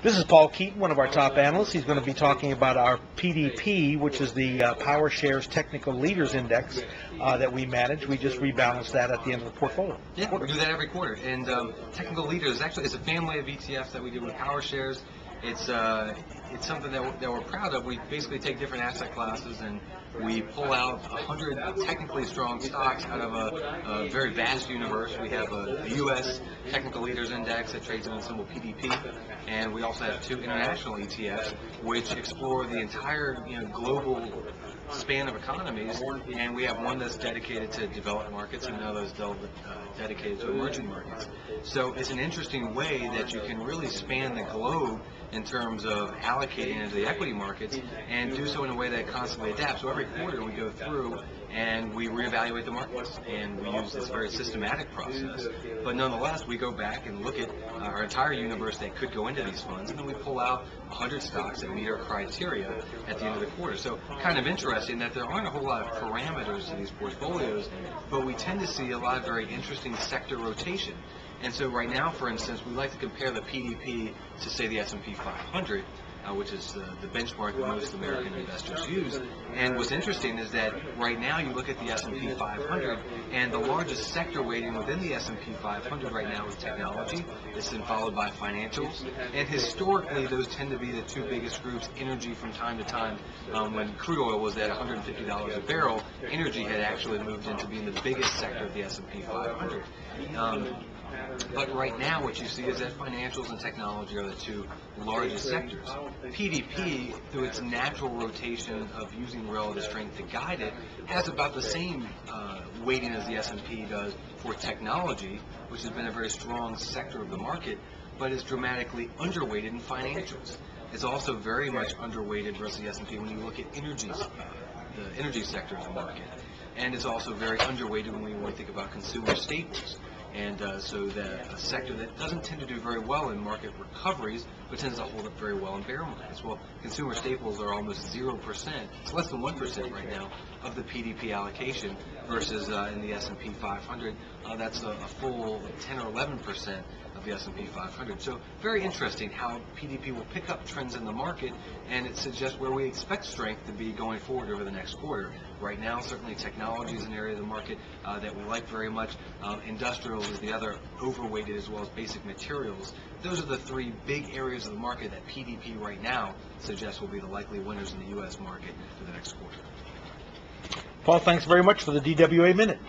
This is Paul Keaton, one of our top analysts. He's going to be talking about our PDP, which is the Power Shares Technical Leaders Index that we manage. We just rebalance that at the end of the portfolio. Yeah, we do that every quarter. And Technical Leaders, actually, it's a family of ETFs that we do with Power Shares. It's something that we're proud of. We basically take different asset classes and we pull out 100 technically strong stocks out of a very vast universe. We have a U.S. Technical Leaders Index that trades under the symbol PDP, and we also have 2 international ETFs which explore the entire global span of economies, and we have one that's dedicated to developed markets and another that's dedicated to emerging markets. So it's an interesting way that you can really span the globe in terms of allocating into the equity markets and do so in a way that constantly adapts. So every quarter we go through and we reevaluate the markets, and we use this very systematic process. But nonetheless, we go back and look at our entire universe that could go into these funds, and then we pull out 100 stocks that meet our criteria at the end of the quarter. So kind of interesting that there aren't a whole lot of parameters to these portfolios, but we tend to see a lot of very interesting sector rotation. And so right now, for instance, we like to compare the PDP to, say, the S&P 500, which is the benchmark that most American investors use. And what's interesting is that right now you look at the S&P 500, and the largest sector weighting within the S&P 500 right now is technology. It's then followed by financials. And historically, those tend to be the 2 biggest groups. Energy, from time to time, when crude oil was at $150 a barrel, energy had actually moved into being the biggest sector of the S&P 500. But right now what you see is that financials and technology are the 2 largest sectors. PDP, through its natural rotation of using relative strength to guide it, has about the same weighting as the S&P does for technology, which has been a very strong sector of the market, but is dramatically underweighted in financials. It's also very much underweighted versus the S&P when you look at energy, the energy sector of the market. And it's also very underweighted when we think about consumer staples. And so that a sector that doesn't tend to do very well in market recoveries, but tends to hold up very well in bear markets. Well, consumer staples are almost 0%. It's less than 1% right now of the PDP allocation, versus in the S&P 500, that's a full 10 or 11% of the S&P 500. So very interesting how PDP will pick up trends in the market, and it suggests where we expect strength to be going forward over the next quarter. Right now, certainly technology is an area of the market that we like very much. Industrials is the other overweighted, as well as basic materials. Those are the 3 big areas of the market that PDP right now suggests will be the likely winners in the U.S. market for the next quarter. Paul, thanks very much for the DWA Minute.